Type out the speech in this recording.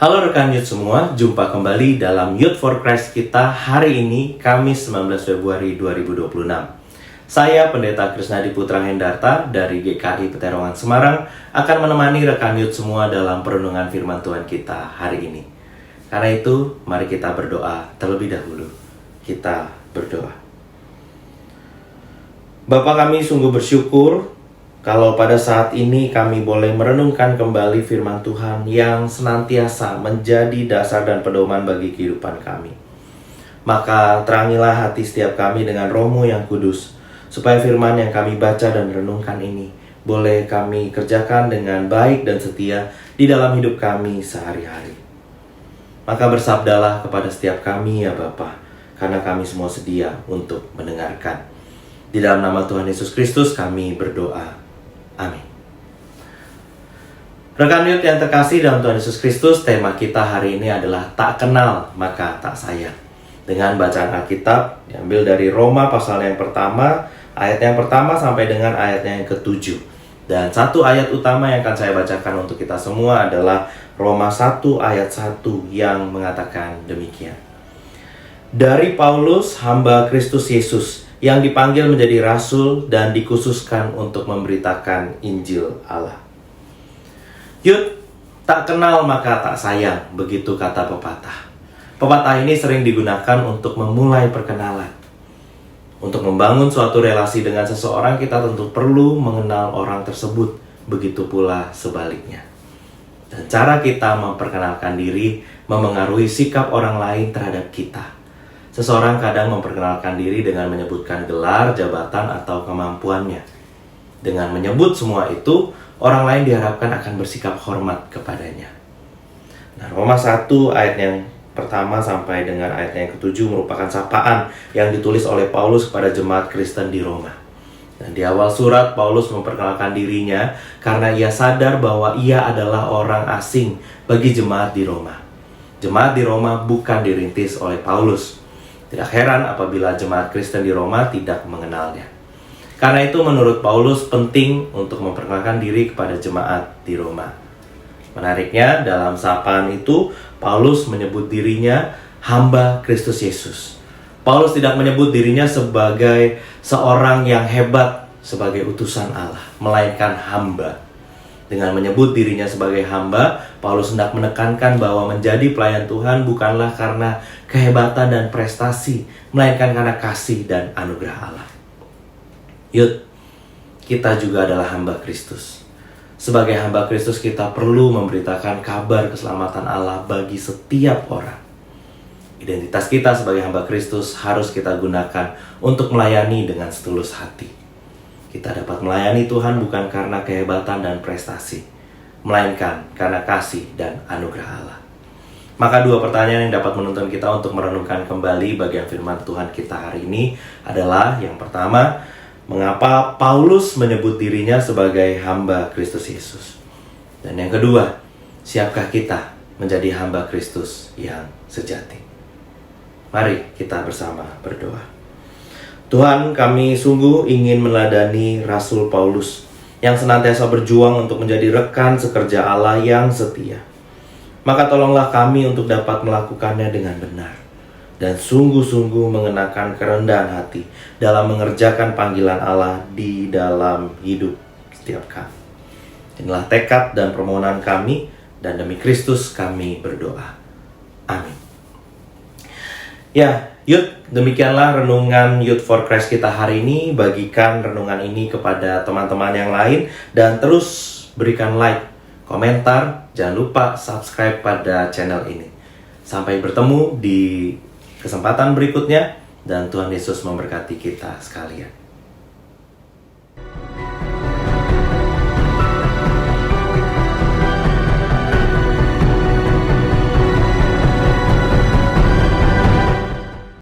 Halo rekan Youth semua, jumpa kembali dalam Youth for Christ kita hari ini, Kamis 19 Februari 2026. Saya Pendeta Krisnadi Putra Hendarta dari GKI Peterongan Semarang akan menemani rekan Youth semua dalam perenungan firman Tuhan kita hari ini. Karena itu, mari kita berdoa terlebih dahulu. Kita berdoa. Bapa kami sungguh bersyukur kalau pada saat ini kami boleh merenungkan kembali firman Tuhan yang senantiasa menjadi dasar dan pedoman bagi kehidupan kami. Maka terangilah hati setiap kami dengan Roh-Mu yang kudus, supaya firman yang kami baca dan renungkan ini boleh kami kerjakan dengan baik dan setia di dalam hidup kami sehari-hari. Maka bersabdalah kepada setiap kami ya Bapa, karena kami semua sedia untuk mendengarkan. Di dalam nama Tuhan Yesus Kristus kami berdoa. Amin. Rekan Youth yang terkasih dalam Tuhan Yesus Kristus, tema kita hari ini adalah tak kenal maka tak sayang. Dengan bacaan Alkitab diambil dari Roma pasal yang pertama, ayat yang pertama sampai dengan ayatnya yang ke-7. Dan satu ayat utama yang akan saya bacakan untuk kita semua adalah Roma 1 ayat 1 yang mengatakan demikian. Dari Paulus, hamba Kristus Yesus, yang dipanggil menjadi rasul dan dikhususkan untuk memberitakan Injil Allah. Youth, tak kenal maka tak sayang, begitu kata pepatah. Pepatah ini sering digunakan untuk memulai perkenalan. Untuk membangun suatu relasi dengan seseorang, kita tentu perlu mengenal orang tersebut, begitu pula sebaliknya. Dan cara kita memperkenalkan diri memengaruhi sikap orang lain terhadap kita. Seseorang kadang memperkenalkan diri dengan menyebutkan gelar, jabatan, atau kemampuannya. Dengan menyebut semua itu, orang lain diharapkan akan bersikap hormat kepadanya. Nah, Roma 1 ayat yang pertama sampai dengan ayat yang ke-7 merupakan sapaan yang ditulis oleh Paulus kepada jemaat Kristen di Roma. Dan di awal surat, Paulus memperkenalkan dirinya karena ia sadar bahwa ia adalah orang asing bagi jemaat di Roma. Jemaat di Roma bukan dirintis oleh Paulus. Tidak heran apabila jemaat Kristen di Roma tidak mengenalnya. Karena itu menurut Paulus penting untuk memperkenalkan diri kepada jemaat di Roma. Menariknya dalam sapaan itu Paulus menyebut dirinya hamba Kristus Yesus. Paulus tidak menyebut dirinya sebagai seorang yang hebat sebagai utusan Allah, melainkan hamba. Dengan menyebut dirinya sebagai hamba, Paulus hendak menekankan bahwa menjadi pelayan Tuhan bukanlah karena kehebatan dan prestasi, melainkan karena kasih dan anugerah Allah. Youth, kita juga adalah hamba Kristus. Sebagai hamba Kristus, kita perlu memberitakan kabar keselamatan Allah bagi setiap orang. Identitas kita sebagai hamba Kristus harus kita gunakan untuk melayani dengan setulus hati. Kita dapat melayani Tuhan bukan karena kehebatan dan prestasi, melainkan karena kasih dan anugerah Allah. Maka dua pertanyaan yang dapat menuntun kita untuk merenungkan kembali bagian firman Tuhan kita hari ini adalah yang pertama, mengapa Paulus menyebut dirinya sebagai hamba Kristus Yesus? Dan yang kedua, siapkah kita menjadi hamba Kristus yang sejati? Mari kita bersama berdoa. Tuhan, kami sungguh ingin meneladani Rasul Paulus yang senantiasa berjuang untuk menjadi rekan sekerja Allah yang setia. Maka tolonglah kami untuk dapat melakukannya dengan benar dan sungguh-sungguh mengenakan kerendahan hati dalam mengerjakan panggilan Allah di dalam hidup setiap kami. Inilah tekad dan permohonan kami, dan demi Kristus kami berdoa. Amin. Ya, Youth, demikianlah renungan Youth for Christ kita hari ini. Bagikan renungan ini kepada teman-teman yang lain dan terus berikan like, komentar, jangan lupa subscribe pada channel ini. Sampai bertemu di kesempatan berikutnya dan Tuhan Yesus memberkati kita sekalian.